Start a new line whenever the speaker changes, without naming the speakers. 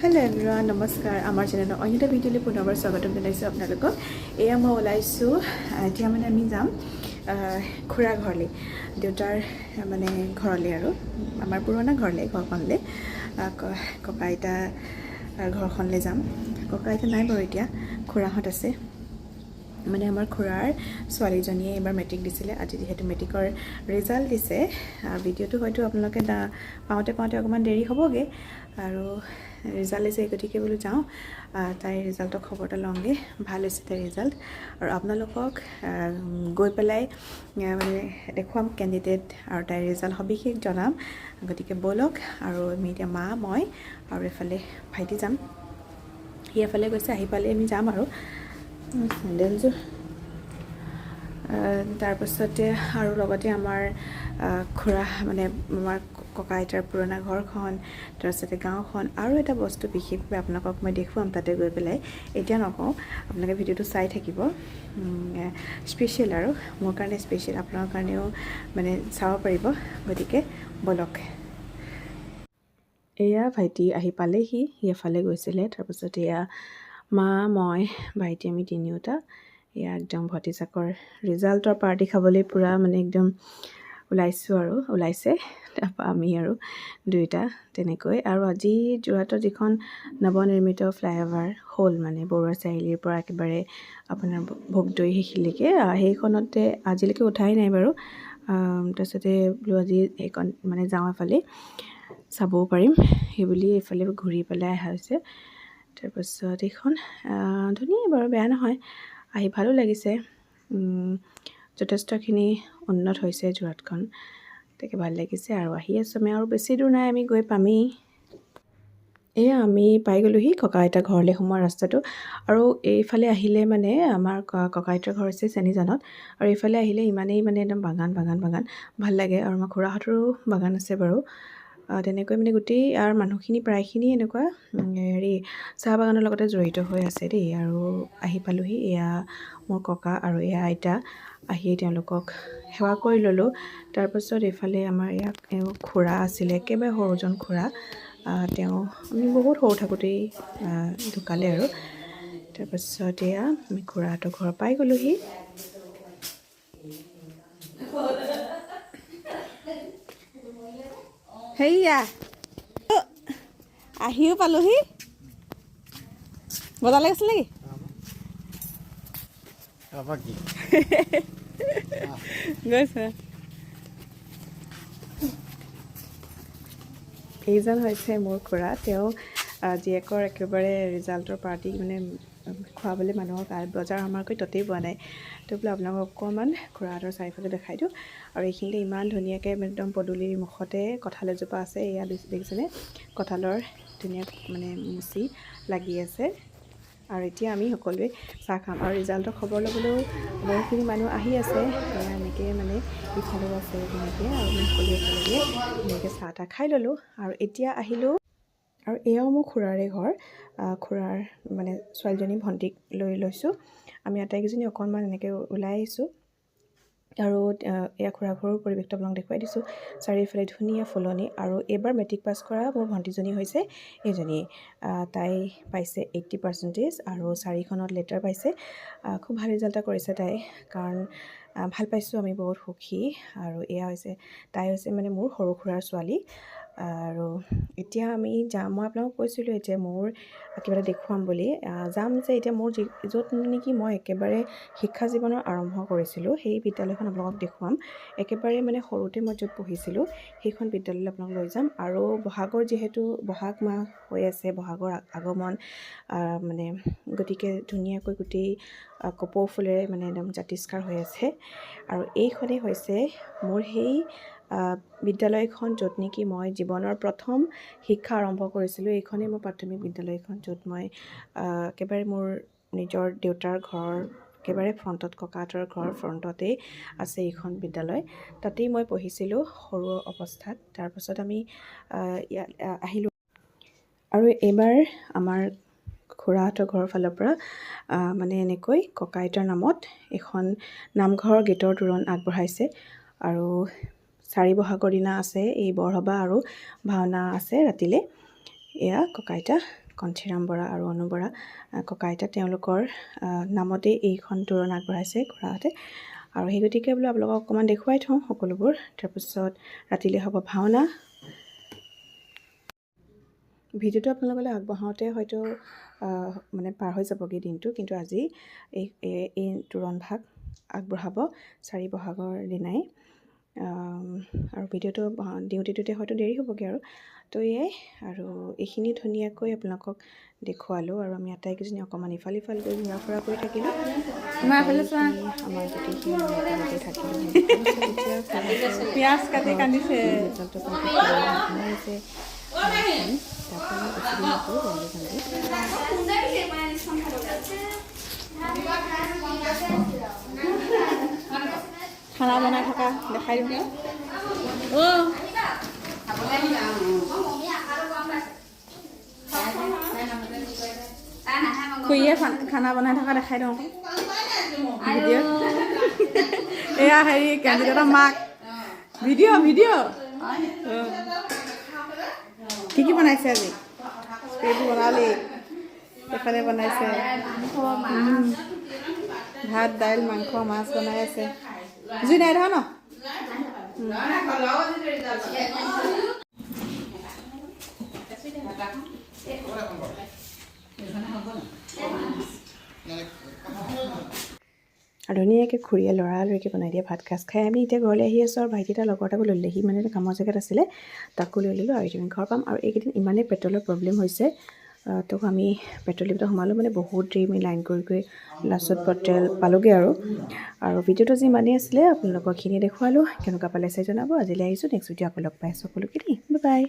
Hello everyone नमस्कार आमार channel अन्य এটা ভিডিওলৈ পুনৰবাৰ স্বাগতম জনাইছো আপোনালোকক এয়া মই ওলাইছো এতিয়া মানে আমি যাম খুৰা ঘৰলৈ দেউতাৰ মানে ঘৰলৈ আৰু আমাৰ পুৰণা ঘৰলৈ ঘৰখনলৈ ককা আইতা ঘৰখনলৈ যাম ককা আইতা নাই বাৰু এতিয়া খুৰাহঁত আছে মানে আমাৰ খুৰাৰ ছোৱালীজনীয়ে এবাৰ মেট্ৰিক দিছিলে আজি যেহেতু মেট্ৰিকৰ ৰিজাল্ট দিছে ভিডিওটো হয়তো আপোনালোকে পাওঁতে অকমান দেৰি হ'বগে আৰু ৰিজাল্ট দিছে গতিকে বোলো যাওঁ তাই ৰিজাল্টৰ খবৰটা লওঁগে ভাল হৈছে তাই ৰিজাল্ট আৰু আপোনালোকক গৈ পেলাই মানে দেখুৱাম কেণ্ডিডেট আৰু তাই ৰিজাল্ট সবিশেষ জনাম গতিকে বলক আৰু আমি এতিয়া মা মই আৰু এফালে ভাইটি যাম সি এফালে গৈছে আহি পালে আমি যাম আৰু চেণ্ডেলযোৰ তাৰপাছতে আৰু লগতে আমাৰ খুৰা মানে আমাৰ ককা আইতাৰ পুৰণা ঘৰখন তাৰপাছতে গাঁওখন আৰু এটা বস্তু বিশেষভাৱে আপোনালোকক মই দেখুৱাম তাতে গৈ পেলাই এতিয়া নকওঁ আপোনালোকে ভিডিঅ'টো চাই থাকিব স্পেচিয়েল আৰু মোৰ কাৰণে স্পেচিয়েল আপোনালোকৰ কাৰণেও মানে চাব পাৰিব গতিকে বলক এয়া ভাইটি আহি পালেহি সি এফালে গৈছিলে তাৰপাছত এয়া মা মই ভাইটি আমি তিনিওটা এয়া একদম ভতিজাকৰ ৰিজাল্টৰ পাৰ্টি খাবলৈ পূৰা মানে একদম ওলাইছে তাৰপৰা আমি আৰু দুইটা তেনেকৈ আৰু আজি যোৰহাটৰ যিখন নৱনিৰ্মিত ফ্লাইঅভাৰ হ'ল মানে বৰুৱা চাৰিআলিৰ পৰা একেবাৰে আপোনাৰ ভোগদৈ সেইখিনিলৈকে সেইখনতে আজিলৈকে উঠাই নাই বাৰু তাৰপিছতে বোলো আজি সেইখন মানে যাওঁ এফালে চাবও পাৰিম সেইবুলি এইফালে ঘূৰি পেলাই অহা হৈছে তাৰপাছত এইখন ধুনীয়া বাৰু বেয়া নহয় আহি ভালো লাগিছে যথেষ্টখিনি উন্নত হৈছে যোৰহাটখন তাকে ভাল লাগিছে আৰু আহি আছোঁ আমি আৰু বেছি দূৰ নাই আমি গৈ পামেই এয়া আমি পাই গ'লোহি ককা আইতা ঘৰলৈ সোমোৱা ৰাস্তাটো আৰু এইফালে আহিলে মানে আমাৰ ককা আইতাৰ ঘৰ আছে চেনিজানত আৰু এইফালে আহিলে ইমানেই মানে একদম বাগান ভাল লাগে আৰু আমাৰ খুৰাহঁতৰো বাগান আছে বাৰু তেনেকৈ মানে গোটেই আৰু মানুহখিনি প্ৰায়খিনি এনেকুৱা চাহ বাগানৰ লগতে জড়িত হৈ আছে দেই আৰু আহি পালোহি এয়া মোৰ ককা আৰু এয়া আইতা আহি তেওঁলোকক সেৱা কৰি ল'লোঁ তাৰপাছত এইফালে আমাৰ ইয়াক খুৰা আছিলে একেবাৰে সৰুজন খুৰা তেওঁ আমি বহুত সৰু থাকোঁতেই ঢুকালে আৰু তাৰপাছত এয়া আমি খুৰাহঁতৰ ঘৰ পাই গ'লোহি সেয়া আহিও পালোহি বজাৰ লাগিছিল নেকি গৈছে এইজন হৈছে মোৰ খুৰা তেওঁ জীয়েকৰ একেবাৰে ৰিজাল্টৰ পাৰ্টি মানে খুৱাবলৈ মানুহক বজাৰ আমাৰকৈ ততেই পোৱা নাই তো বোলে আপোনালোকক অকণমান খুৰাহঁতৰ চাৰিওফালে দেখাই দিওঁ আৰু এইখিনিতে ইমান ধুনীয়াকৈ একদম পদূলিৰ মুখতে কঁঠাল এজোপা আছে এয়া দেখিছেনে কঁঠালৰ ধুনীয়া মানে মুচি লাগি আছে আৰু এতিয়া আমি সকলোৱে চাহ খাম আৰু ৰিজাল্টৰ খবৰ ল'বলৈও বহুতখিনি মানুহ আহি আছে এনেকৈ মানে ইফালেও আছে তেনেকৈ আৰু আমি সকলোৱে একেলগে ধুনীয়াকৈ চাহ তাহ খাই ল'লোঁ আৰু এতিয়া আহিলোঁ আৰু এয়াও মোৰ খুৰাৰে ঘৰ খুৰাৰ মানে ছোৱালীজনী ভণ্টিক লৈ লৈছোঁ আমি আটাইকেইজনী অকণমান এনেকৈ ওলাই আহিছোঁ আৰু এয়া খুৰা ঘৰৰ পৰিৱেশটো আপোনাক দেখুৱাই দিছোঁ চাৰিওফালে ধুনীয়া ফুলনি আৰু এইবাৰ মেট্ৰিক পাছ কৰা মোৰ ভণ্টিজনী হৈছে এইজনী তাই পাইছে 80% আৰু 4খনত লেটাৰ পাইছে খুব ভাল ৰিজাল্ট কৰিছে তাই কাৰণ ভাল পাইছোঁ আমি বহুত সুখী আৰু এয়া হৈছে তাই হৈছে মানে মোৰ সৰু খুৰাৰ ছোৱালী আৰু এতিয়া আমি যাম মই আপোনালোকক কৈছিলোঁ এতিয়া মোৰ কিবা এটা দেখুৱাম বুলি যাম যে এতিয়া মোৰ য'ত নেকি মই একেবাৰে শিক্ষা জীৱনৰ আৰম্ভ কৰিছিলোঁ সেই বিদ্যালয়খন আপোনালোকক দেখুৱাম একেবাৰে মানে সৰুতে মই য'ত পঢ়িছিলোঁ সেইখন বিদ্যালয়লৈ আপোনালোক লৈ যাম আৰু বহাগৰ যিহেতু বহাগ মাহ হৈ আছে বহাগৰ আগমন মানে গতিকে ধুনীয়াকৈ গোটেই কপৌ ফুলেৰে মানে একদম জাতিষ্কাৰ হৈ আছে আৰু এইখনেই হৈছে মোৰ সেই বিদ্যালয়খন য'ত নেকি মই জীৱনৰ প্ৰথম শিক্ষা আৰম্ভ কৰিছিলোঁ এইখনেই মোৰ প্ৰাথমিক বিদ্যালয়খন য'ত মই একেবাৰে মোৰ নিজৰ দেউতাৰ ঘৰৰ একেবাৰে ফ্ৰণ্টত ককাহঁতৰ ঘৰৰ ফ্ৰণ্টতেই আছে এইখন বিদ্যালয় তাতেই মই পঢ়িছিলোঁ সৰু অৱস্থাত তাৰপাছত আমি ইয়াত আহিলোঁ আৰু এইবাৰ আমাৰ খুৰাহঁতৰ ঘৰৰ ফালৰ পৰা মানে এনেকৈ ককা আইতাৰ নামত এখন নামঘৰৰ গেটৰ তোৰণ আগবঢ়াইছে আৰু 4 বহাগৰ দিনা আছে এই বৰসবাহ আৰু ভাওনা আছে ৰাতিলৈ এয়া ককা আইতা কণ্ঠিৰাম বৰা আৰু অনু বৰা ককা আইতা তেওঁলোকৰ নামতেই এইখন তোৰণ আগবঢ়াইছে খুৰাহঁতে। আৰু সেই গতিকে বোলো আপোনালোকক অকণমান দেখুৱাই থওঁ সকলোবোৰ। তাৰপিছত ৰাতিলৈ হ'ব ভাওনা। ভিডিঅ'টো আপোনালোকলৈ আগবঢ়াওঁতে হয়তো মানে পাৰ হৈ যাবগৈ দিনটো, কিন্তু আজি এই তোৰণ ভাগ আগবঢ়াব 4 বহাগৰ দিনাই। আৰু ভিডিঅ'টো দিওঁতে হয়তো দেৰি হ'বগৈ আৰু। তো এয়াই আৰু এইখিনি ধুনীয়াকৈ আপোনালোকক দেখুৱালোঁ। আৰু আমি আটাইকেইজনী অকণমান ইফাল সিফাল কৰি ঘূৰা ফুৰা কৰি থাকিলোঁ। আমাৰ গোটেইখিনি থাকিলোঁ। পিঁয়াজ কাটি কান্দিছে। খানা বনাই থকা দেখাই দিওঁ। খুৰীয়ে খানা বনাই থকা দেখাই দিওঁ ভিডিঅ'। এয়া হেৰি কেন্দ্ৰিতা মাক ভিডিঅ' কি বনাইছে আজি? এইবোৰ বনালি, এফালে বনাইছে ভাত দাইল মাংস মাছ বনাই আছে। জুই নাই ধৰা ন? আৰু ধুনীয়াকৈ খুৰীয়ে লৰালৰিকৈ বনাই দিয়ে ভাত সাজ খাই আমি এতিয়া ঘৰলৈ আহি আছোঁ। আৰু ভাইটি এটা লগৰ এটাকো লৈ ল'লে, সি মানে কামৰ জেগাত আছিলে, তাকো লৈ ল'লোঁ। আৰু এতিয়া আমি ঘৰ পাম। আৰু এইকেইদিন ইমানেই পেট্ৰলৰ প্ৰব্লেম হৈছে, তো আমি পেট্ৰল ডিপুত সোমালোঁ, মানে বহুত দেৰি আমি লাইন কৰি লাষ্টত পেট্ৰল পালোঁগৈ। আৰু ভিডিঅ'টো যি ইমানেই আছিলে, আপোনালোকৰখিনি দেখুৱালোঁ। কেনেকুৱা পালে চাই জনাব। আজিলৈ আহিছোঁ, নেক্সট ভিডিঅ' আকৌ লগ পাই আছোঁ সকলোকে দেই। Bye bye.